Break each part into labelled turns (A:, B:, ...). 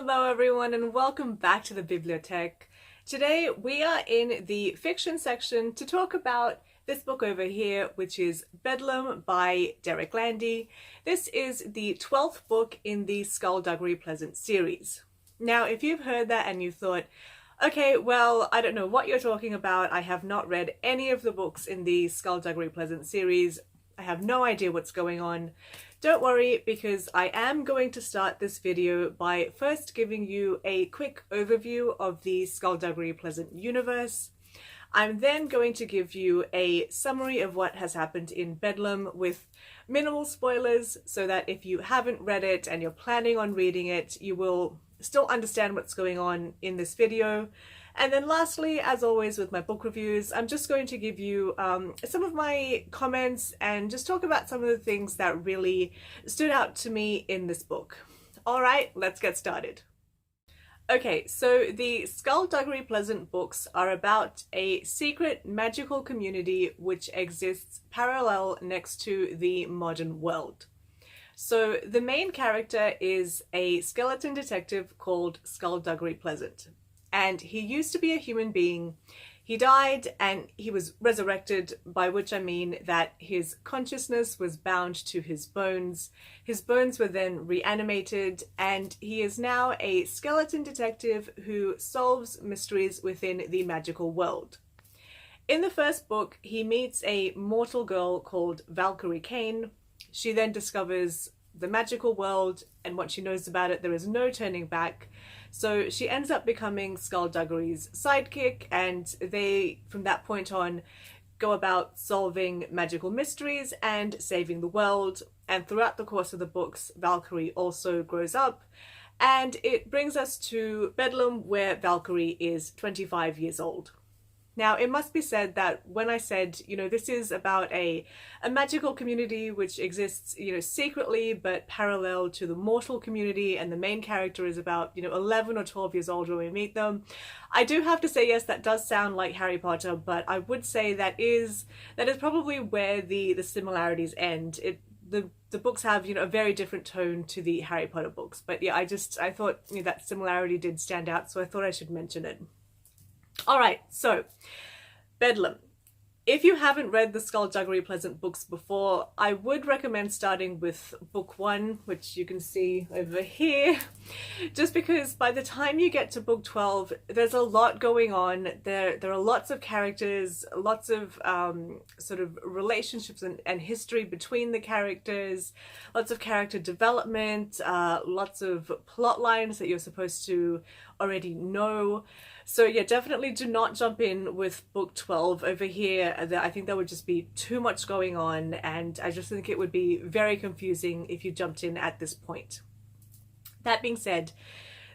A: Hello everyone and welcome back to the Bibliotek. Today we are in the fiction section to talk about this book over here, which is Bedlam by Derek Landy. This is the 12th book in the Skulduggery Pleasant series. Now if you've heard that and you thought, okay, well, I don't know what you're talking about, I have not read any of the books in the Skulduggery Pleasant series, I have no idea what's going on. Don't worry, because I am going to start this video by first giving you a quick overview of the Skulduggery Pleasant universe. I'm then going to give you a summary of what has happened in Bedlam with minimal spoilers, so that if you haven't read it and you're planning on reading it, you will still understand what's going on in this video. And then lastly, as always with my book reviews, I'm just going to give you some of my comments and just talk about some of the things that really stood out to me in this book. Alright, let's get started. Okay, so the Skulduggery Pleasant books are about a secret magical community which exists parallel next to the modern world. So the main character is a skeleton detective called Skulduggery Pleasant. And he used to be a human being. He died and he was resurrected, by which I mean that his consciousness was bound to his bones. His bones were then reanimated, and he is now a skeleton detective who solves mysteries within the magical world. In the first book, he meets a mortal girl called Valkyrie Kane. She then discovers the magical world, and what she knows about it, there is no turning back. So she ends up becoming Skulduggery's sidekick, and they, from that point on, go about solving magical mysteries and saving the world. And throughout the course of the books, Valkyrie also grows up, and it brings us to Bedlam, where Valkyrie is 25 years old. Now, it must be said that when I said, this is about a magical community which exists, secretly but parallel to the mortal community, and the main character is about, 11 or 12 years old when we meet them, I do have to say, yes, that does sound like Harry Potter, but I would say that is probably where the similarities end. The books have, a very different tone to the Harry Potter books, but yeah, I thought that similarity did stand out, so I thought I should mention it. Alright, so Bedlam. If you haven't read the Skulduggery Pleasant books before, I would recommend starting with book 1, which you can see over here, just because by the time you get to book 12, there's a lot going on. There are lots of characters, lots of sort of relationships and history between the characters, lots of character development, lots of plot lines that you're supposed to already know. So yeah, definitely do not jump in with book 12 over here. I think there would just be too much going on, and I just think it would be very confusing if you jumped in at this point. That being said,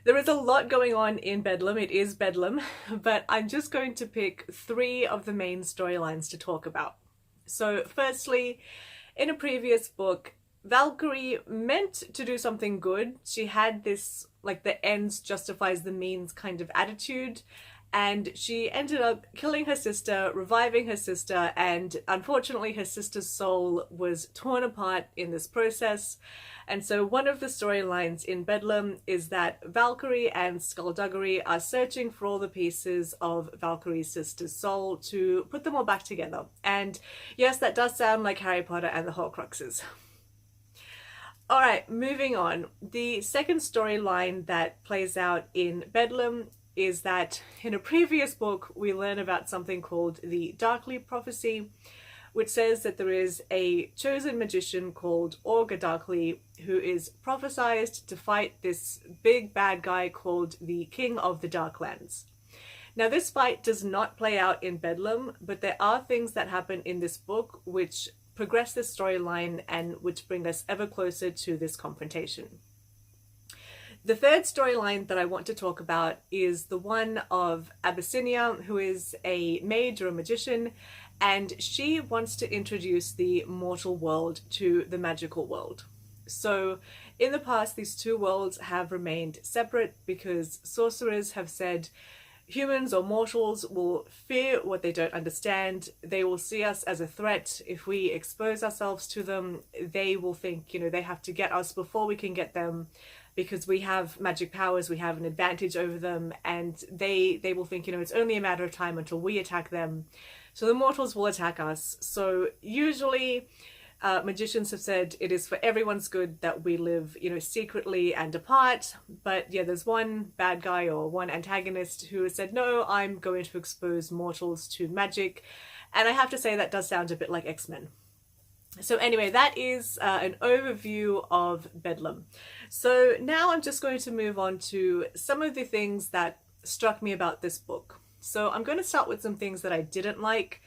A: there is a lot going on in Bedlam. It is Bedlam, but I'm just going to pick 3 of the main storylines to talk about. So firstly, in a previous book, Valkyrie meant to do something good. She had this, like, the ends justifies the means kind of attitude, and she ended up killing her sister, reviving her sister, and unfortunately her sister's soul was torn apart in this process. And so one of the storylines in Bedlam is that Valkyrie and Skulduggery are searching for all the pieces of Valkyrie's sister's soul to put them all back together. And yes, that does sound like Harry Potter and the Horcruxes. Alright, moving on. The second storyline that plays out in Bedlam is that in a previous book we learn about something called the Darkly Prophecy, which says that there is a chosen magician called Orga Darkly who is prophesied to fight this big bad guy called the King of the Darklands. Now this fight does not play out in Bedlam, but there are things that happen in this book which progress this storyline and which bring us ever closer to this confrontation. The third storyline that I want to talk about is the one of Abyssinia, who is a mage or a magician, and she wants to introduce the mortal world to the magical world. So in the past, these two worlds have remained separate because sorcerers have said humans or mortals will fear what they don't understand. They will see us as a threat. If we expose ourselves to them, they will think, they have to get us before we can get them. because we have magic powers, we have an advantage over them, and they will think, you know, it's only a matter of time until we attack them. So the mortals will attack us. So usually magicians have said it is for everyone's good that we live, you know, secretly and apart. But yeah, there's one bad guy or one antagonist who has said, no, I'm going to expose mortals to magic. And I have to say that does sound a bit like X-Men. So anyway, that is an overview of Bedlam. So now I'm just going to move on to some of the things that struck me about this book. So I'm going to start with some things that I didn't like,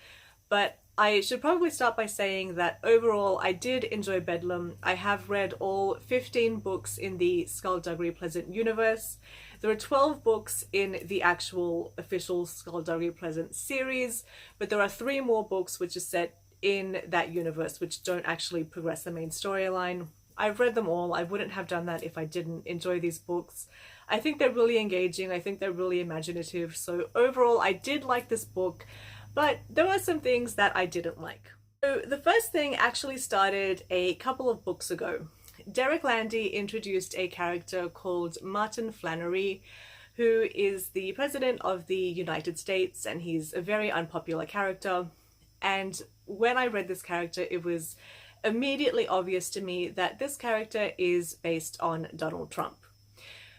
A: but I should probably start by saying that overall I did enjoy Bedlam. I have read all 15 books in the Skulduggery Pleasant universe. There are 12 books in the actual official Skulduggery Pleasant series, but there are 3 more books which are set in that universe which don't actually progress the main storyline. I've read them all. I wouldn't have done that if I didn't enjoy these books. I think they're really engaging. I think they're really imaginative. So overall, I did like this book, but there were some things that I didn't like. So the first thing actually started a couple of books ago. Derek Landy introduced a character called Martin Flannery, who is the president of the United States, and he's a very unpopular character. And when I read this character, it was immediately obvious to me that this character is based on Donald Trump.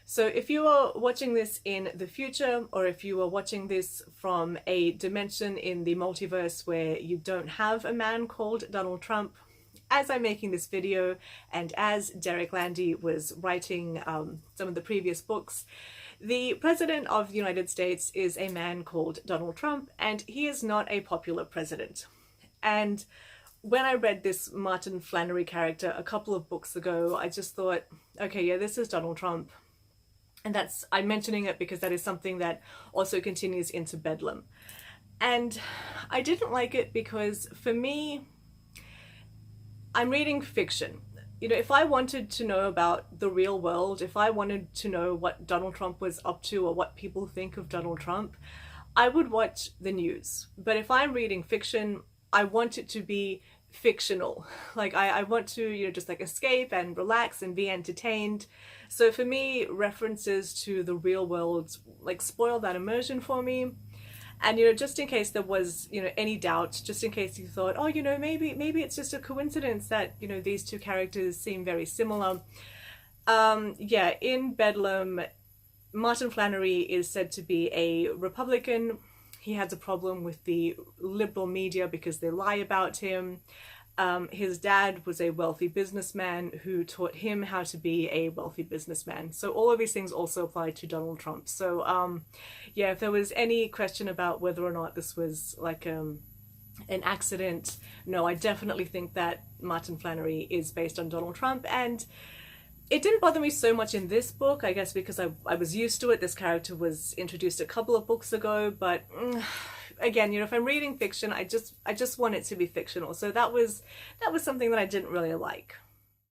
A: So if you are watching this in the future, or if you are watching this from a dimension in the multiverse where you don't have a man called Donald Trump, as I'm making this video and as Derek Landy was writing some of the previous books, the president of the United States is a man called Donald Trump, and he is not a popular president. And when I read this Martin Flannery character a couple of books ago, I just thought, okay, yeah, this is Donald Trump. And I'm mentioning it because that is something that also continues into Bedlam. And I didn't like it because, for me, I'm reading fiction. You know, if I wanted to know about the real world, if I wanted to know what Donald Trump was up to or what people think of Donald Trump, I would watch the news. But if I'm reading fiction, I want it to be fictional. Like I want to, you know, just like escape and relax and be entertained. So for me, references to the real world like spoil that immersion for me. And, you know, just in case there was, you know, any doubt, just in case you thought, oh, you know, maybe it's just a coincidence that, you know, these two characters seem very similar. Yeah, in Bedlam, Martin Flannery is said to be a Republican. He has a problem with the liberal media because they lie about him. His dad was a wealthy businessman who taught him how to be a wealthy businessman. So all of these things also apply to Donald Trump. So yeah, if there was any question about whether or not this was like an accident, no, I definitely think that Martin Flannery is based on Donald Trump. And it didn't bother me so much in this book, I guess because I was used to it. This character was introduced a couple of books ago, but again, you know, if I'm reading fiction, I just want it to be fictional. So that was something that I didn't really like.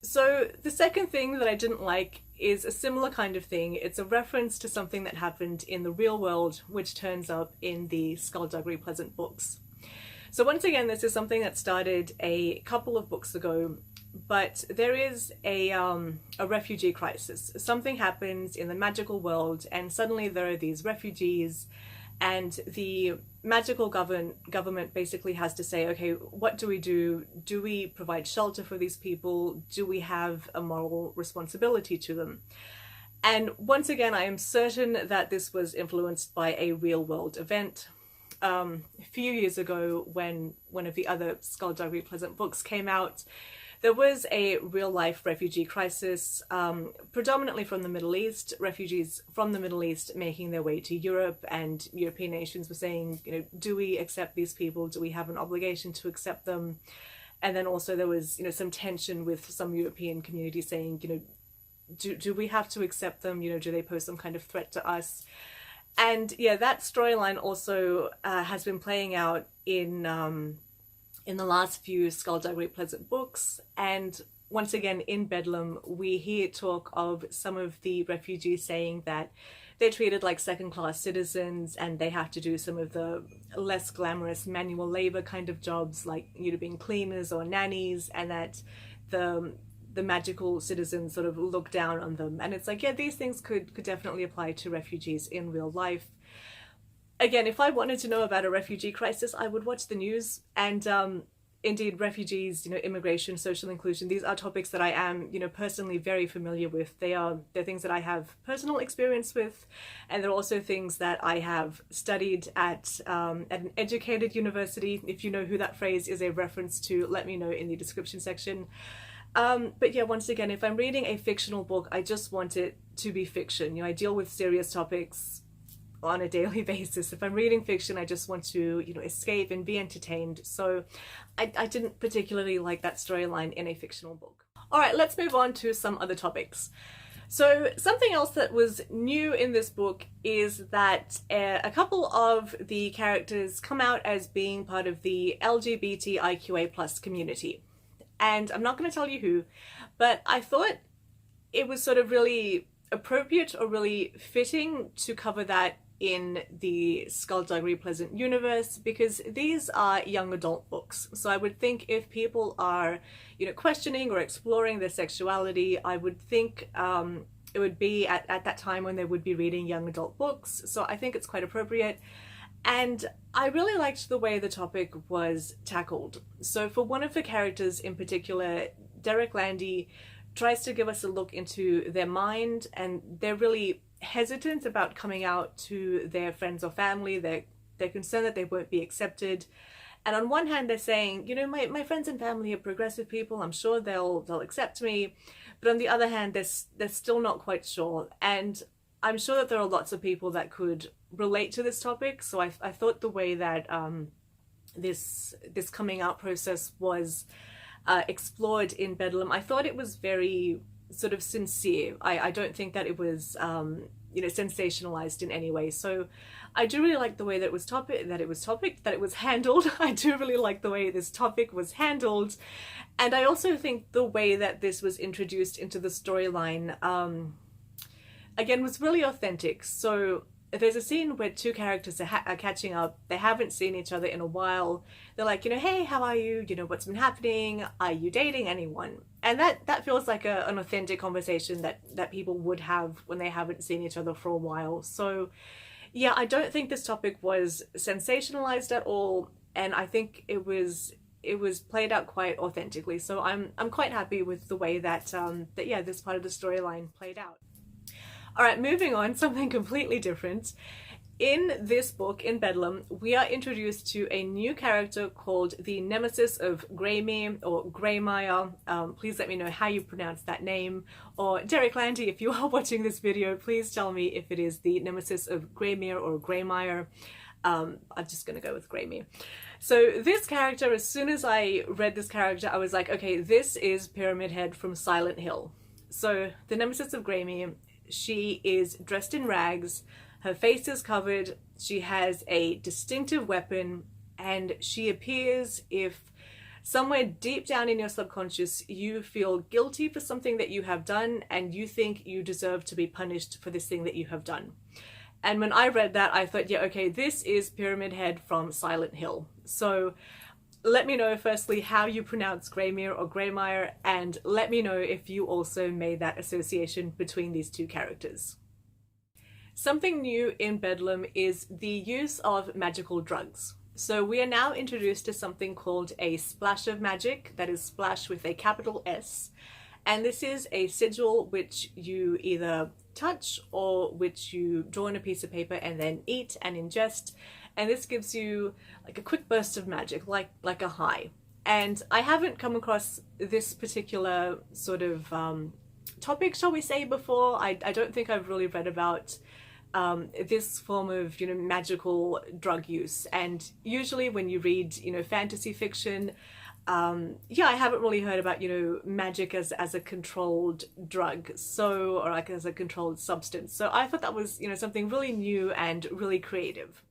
A: So the second thing that I didn't like is a similar kind of thing. It's a reference to something that happened in the real world, which turns up in the Skulduggery Pleasant books. So once again, this is something that started a couple of books ago, but there is a refugee crisis. Something happens in the magical world, and suddenly there are these refugees, and the magical government basically has to say, okay, what do we do? Do we provide shelter for these people? Do we have a moral responsibility to them? And once again, I am certain that this was influenced by a real world event. A few years ago, when one of the other Skulduggery Pleasant books came out, there was a real-life refugee crisis, predominantly from the Middle East, refugees from the Middle East making their way to Europe, and European nations were saying, you know, do we accept these people? Do we have an obligation to accept them? And then also there was, you know, some tension with some European communities saying, you know, do we have to accept them? You know, do they pose some kind of threat to us? And yeah, that storyline also has been playing out in the last few Skulduggery Pleasant books. And once again, in Bedlam, we hear talk of some of the refugees saying that they're treated like second-class citizens and they have to do some of the less glamorous manual labor kind of jobs, like, you know, being cleaners or nannies, and that the the magical citizens sort of look down on them. And it's like, yeah, these things could definitely apply to refugees in real life. Again, if I wanted to know about a refugee crisis, I would watch the news. And indeed, refugees, immigration, social inclusion, these are topics that I am, personally very familiar with. They're things that I have personal experience with, and they're also things that I have studied at an educated university. If you know who that phrase is a reference to, let me know in the description section. But yeah, once again, if I'm reading a fictional book, I just want it to be fiction. I deal with serious topics on a daily basis. If I'm reading fiction, I just want to, escape and be entertained. So I didn't particularly like that storyline in a fictional book. All right, let's move on to some other topics. So something else that was new in this book is that a couple of the characters come out as being part of the LGBTIQA+ community. And I'm not going to tell you who, but I thought it was sort of really appropriate or really fitting to cover that in the Skulduggery Pleasant universe, because these are young adult books. So I would think if people are, questioning or exploring their sexuality, I would think it would be at that time when they would be reading young adult books. So I think it's quite appropriate. And I really liked the way the topic was tackled. So for one of the characters in particular, Derek Landy tries to give us a look into their mind, and they're really hesitant about coming out to their friends or family. They're concerned that they won't be accepted. And on one hand, they're saying, my friends and family are progressive people. I'm sure they'll accept me. But on the other hand, they're still not quite sure. And I'm sure that there are lots of people that could relate to this topic. So I thought the way that this coming out process was explored in Bedlam, I thought it was very sort of sincere. I don't think that it was sensationalized in any way. So I do really like the way that it was handled. I do really like the way this topic was handled. And I also think the way that this was introduced into the storyline again was really authentic. So there's a scene where two characters are catching up. They haven't seen each other in a while. They're like, hey, how are you? What's been happening? Are you dating anyone? And that feels like an authentic conversation that people would have when they haven't seen each other for a while. So yeah, I don't think this topic was sensationalized at all. And I think it was played out quite authentically. So I'm quite happy with the way that this part of the storyline played out. All right, moving on, something completely different. In this book, in Bedlam, we are introduced to a new character called the Nemesis of Greymere or Greymire. Please let me know how you pronounce that name. Or Derek Landy, if you are watching this video, please tell me if it is the Nemesis of Greymere or Greymire. I'm just gonna go with Greymere. So this character, as soon as I read this character, I was like, okay, this is Pyramid Head from Silent Hill. So the Nemesis of Greymere, she is dressed in rags, her face is covered, she has a distinctive weapon, and she appears if somewhere deep down in your subconscious you feel guilty for something that you have done and you think you deserve to be punished for this thing that you have done. And when I read that, I thought, yeah, okay, this is Pyramid Head from Silent Hill. So let me know firstly how you pronounce Greymere or Greymire, and let me know if you also made that association between these two characters. Something new in Bedlam is the use of magical drugs. So we are now introduced to something called a splash of magic, that is splash with a capital S. And this is a sigil which you either touch or which you draw on a piece of paper and then eat and ingest. And this gives you like a quick burst of magic, like a high. And I haven't come across this particular sort of topic, shall we say, before. I don't think I've really read about this form of magical drug use. And usually when you read fantasy fiction, I haven't really heard about magic as a controlled drug, or like as a controlled substance. So I thought that was something really new and really creative.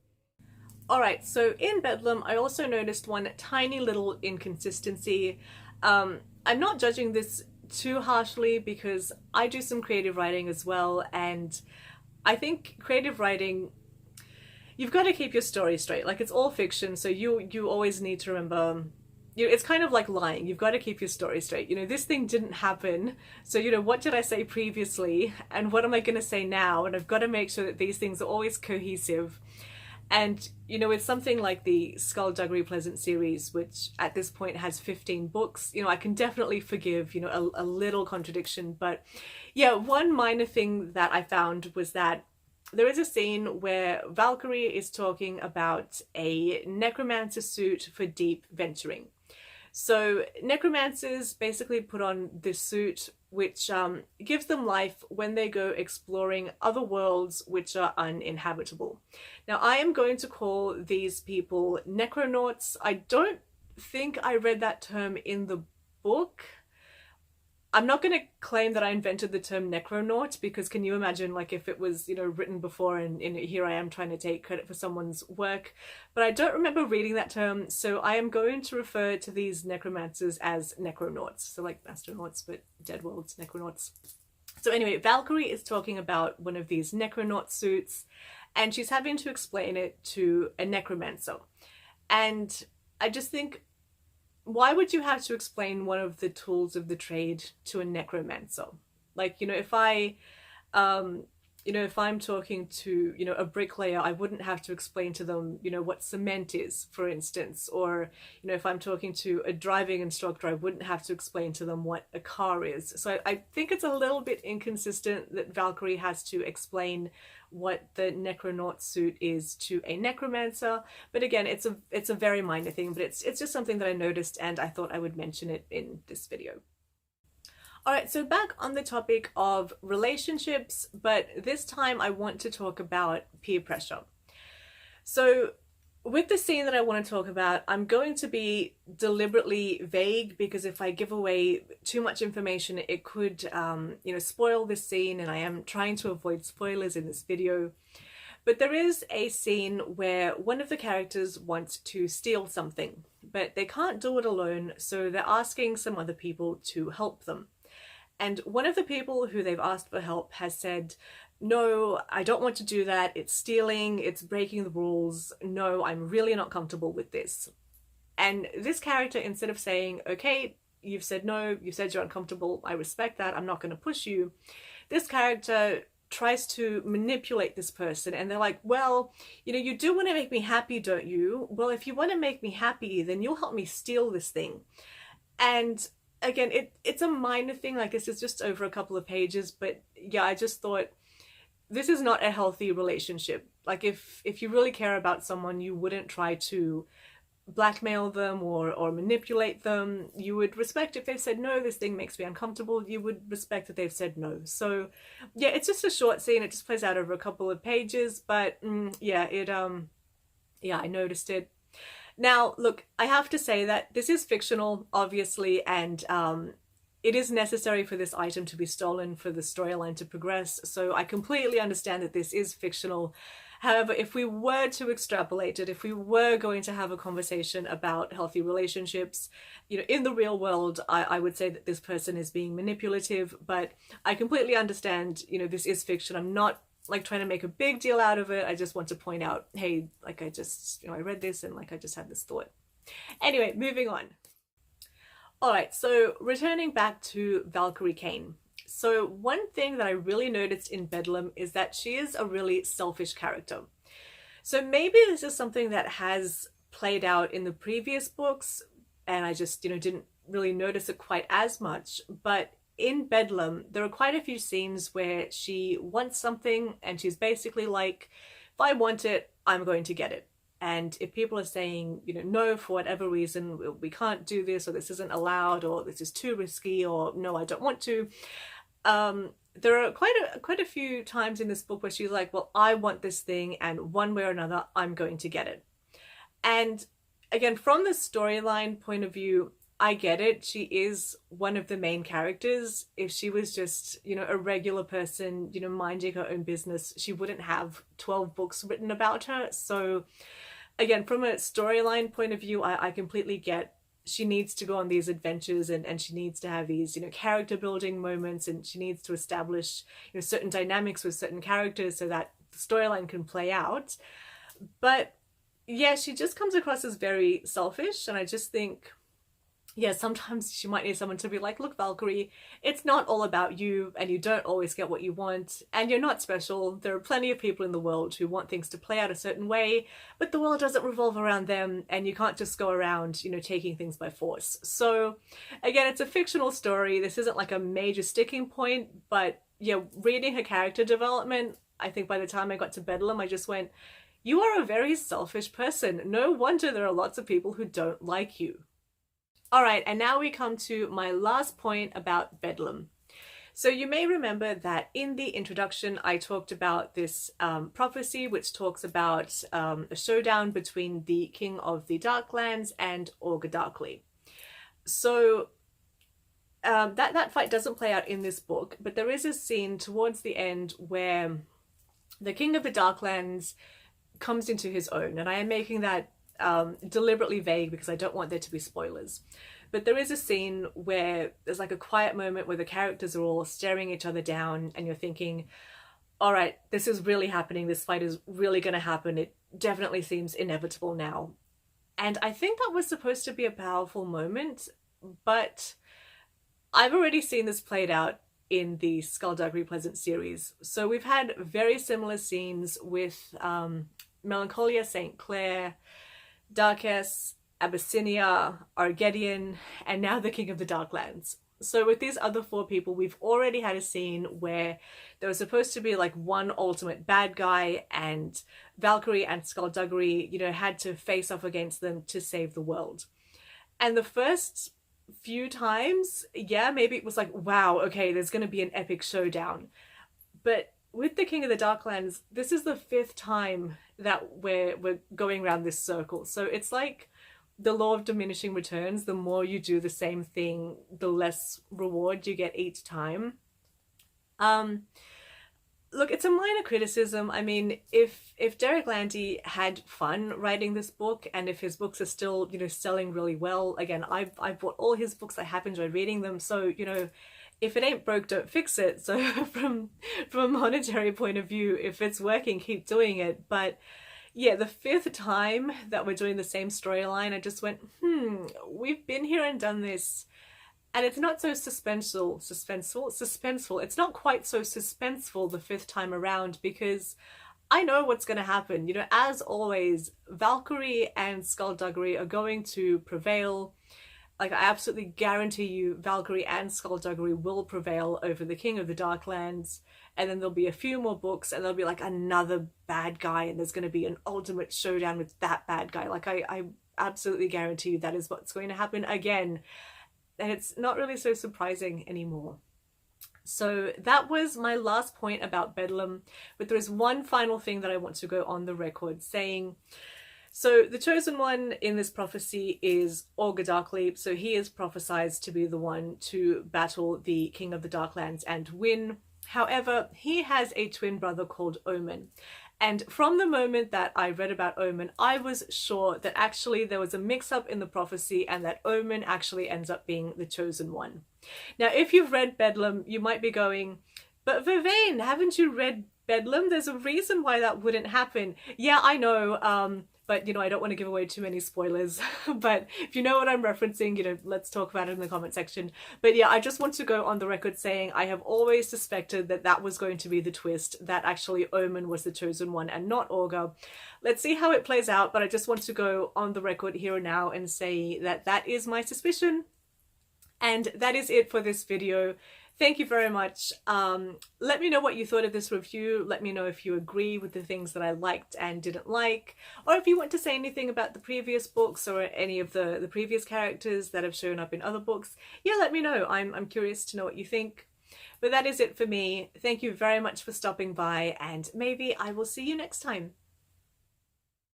A: Alright, so in Bedlam, I also noticed one tiny little inconsistency. I'm not judging this too harshly because I do some creative writing as well, and I think creative writing, you've got to keep your story straight. Like, it's all fiction, so you always need to remember it's kind of like lying. You've got to keep your story straight. This thing didn't happen. So, what did I say previously? And what am I going to say now? And I've got to make sure that these things are always cohesive. And, it's something like the Skulduggery Pleasant series, which at this point has 15 books. I can definitely forgive, a little contradiction. But yeah, one minor thing that I found was that there is a scene where Valkyrie is talking about a necromancer suit for deep venturing. So necromancers basically put on this suit which gives them life when they go exploring other worlds which are uninhabitable. Now I am going to call these people necronauts. I don't think I read that term in the book. I'm not going to claim that I invented the term necronaut, because can you imagine, like, if it was, written before and here I am trying to take credit for someone's work. But I don't remember reading that term, so I am going to refer to these necromancers as necronauts. So like astronauts, but dead worlds, necronauts. So anyway, Valkyrie is talking about one of these necronaut suits, and she's having to explain it to a necromancer. And I just think, why would you have to explain one of the tools of the trade to a necromancer? Like, if I'm talking to, a bricklayer, I wouldn't have to explain to them, what cement is, for instance. Or, if I'm talking to a driving instructor, I wouldn't have to explain to them what a car is. So I think it's a little bit inconsistent that Valkyrie has to explain what the necronaut suit is to a necromancer. But again, it's a very minor thing, but it's just something that I noticed, and I thought I would mention it in this video. Alright, so back on the topic of relationships, but this time I want to talk about peer pressure. So with the scene that I want to talk about, I'm going to be deliberately vague, because if I give away too much information, it could, spoil this scene, and I am trying to avoid spoilers in this video. But there is a scene where one of the characters wants to steal something, but they can't do it alone, so they're asking some other people to help them. And one of the people who they've asked for help has said, "No, I don't want to do that. It's stealing. It's breaking the rules. No, I'm really not comfortable with this." And this character, instead of saying, "Okay, you've said no, you said you're uncomfortable, I respect that, I'm not going to push you," this character tries to manipulate this person. And they're like, "Well, you do want to make me happy, don't you? Well, if you want to make me happy, then you'll help me steal this thing." And again, it's a minor thing, like this is just over a couple of pages, but yeah, I just thought this is not a healthy relationship. Like if you really care about someone, you wouldn't try to blackmail them or manipulate them. You would respect if they've said, "No, this thing makes me uncomfortable." You would respect that they've said no. So yeah, it's just a short scene. It just plays out over a couple of pages, but yeah, I noticed it. Now, look, I have to say that this is fictional, obviously, and it is necessary for this item to be stolen for the storyline to progress, so I completely understand that this is fictional. However, if we were to extrapolate it, if we were going to have a conversation about healthy relationships, in the real world, I would say that this person is being manipulative, but I completely understand, this is fiction. I'm not like trying to make a big deal out of it. I just want to point out, hey, like I read this and like I just had this thought. Anyway, moving on. Alright, so returning back to Valkyrie Kane. So one thing that I really noticed in Bedlam is that she is a really selfish character. So maybe this is something that has played out in the previous books, and I just, didn't really notice it quite as much, but in Bedlam, there are quite a few scenes where she wants something and she's basically like, "If I want it, I'm going to get it." And if people are saying, "No, for whatever reason, we can't do this, or this isn't allowed, or this is too risky, or no, I don't want to," there are quite a few times in this book where she's like, "Well, I want this thing, and one way or another, I'm going to get it." And again, from the storyline point of view, I get it. She is one of the main characters. If she was just, a regular person, minding her own business, she wouldn't have 12 books written about her. So again, from a storyline point of view, I completely get she needs to go on these adventures, and she needs to have these, character building moments, and she needs to establish, certain dynamics with certain characters so that the storyline can play out. But yeah, she just comes across as very selfish, and I just think, yeah, sometimes you might need someone to be like, look, Valkyrie, it's not all about you, and you don't always get what you want, and you're not special. There are plenty of people in the world who want things to play out a certain way, but the world doesn't revolve around them, and you can't just go around, you know, taking things by force. So again, it's a fictional story. This isn't like a major sticking point, but yeah, reading her character development, I think by the time I got to Bedlam, I just went, you are a very selfish person. No wonder there are lots of people who don't like you. All right, and now we come to my last point about Bedlam. So you may remember that in the introduction, I talked about this prophecy, which talks about a showdown between the King of the Darklands and Olga Darkly. So that fight doesn't play out in this book, but there is a scene towards the end where the King of the Darklands comes into his own, and I am making that deliberately vague because I don't want there to be spoilers. But there is a scene where there's like a quiet moment where the characters are all staring each other down, and you're thinking, all right, this is really happening. This fight is really going to happen. It definitely seems inevitable now. And I think that was supposed to be a powerful moment, but I've already seen this played out in the Skulduggery Pleasant series. So we've had very similar scenes with Melancholia St. Clair, Darkess, Abyssinia, Argedian, and now the King of the Darklands. So with these other four people, we've already had a scene where there was supposed to be like one ultimate bad guy, and Valkyrie and Skulduggery, you know, had to face off against them to save the world. And the first few times, yeah, maybe it was like, wow, okay, there's going to be an epic showdown. But with the King of the Darklands, this is the 5th time that we're going around this circle. So it's like the law of diminishing returns. The more you do the same thing, the less reward you get each time. Look, it's a minor criticism. I mean, if Derek Landy had fun writing this book, and if his books are still, you know, selling really well, again, I've bought all his books. I have enjoyed reading them. So, you know, if it ain't broke, don't fix it. So from a monetary point of view, if it's working, keep doing it. But yeah, the 5th time that we're doing the same storyline, I just went, we've been here and done this. And it's not so suspenseful. It's not quite so suspenseful the 5th time around, because I know what's going to happen. You know, as always, Valkyrie and Skulduggery are going to prevail. Like, I absolutely guarantee you Valkyrie and Skulduggery will prevail over the King of the Darklands, and then there'll be a few more books, and there'll be like another bad guy, and there's going to be an ultimate showdown with that bad guy. Like, I absolutely guarantee you that is what's going to happen again, and it's not really so surprising anymore. So that was my last point about Bedlam, but there is one final thing that I want to go on the record saying. So the chosen one in this prophecy is Olga Darkly. So he is prophesied to be the one to battle the King of the Darklands and win. However, he has a twin brother called Omen. And from the moment that I read about Omen, I was sure that actually there was a mix-up in the prophecy and that Omen actually ends up being the chosen one. Now, if you've read Bedlam, you might be going, but Vivienne, haven't you read Bedlam? There's a reason why that wouldn't happen. Yeah, I know, but, you know, I don't want to give away too many spoilers. But if you know what I'm referencing, you know, let's talk about it in the comment section. But yeah, I just want to go on the record saying I have always suspected that that was going to be the twist, that actually Omen was the chosen one and not Olga. Let's see how it plays out, but I just want to go on the record here and now and say that that is my suspicion. And that is it for this video. Thank you very much. Let me know what you thought of this review. Let me know if you agree with the things that I liked and didn't like, or if you want to say anything about the previous books or any of the previous characters that have shown up in other books. Yeah, let me know. I'm curious to know what you think. But that is it for me. Thank you very much for stopping by, and maybe I will see you next time.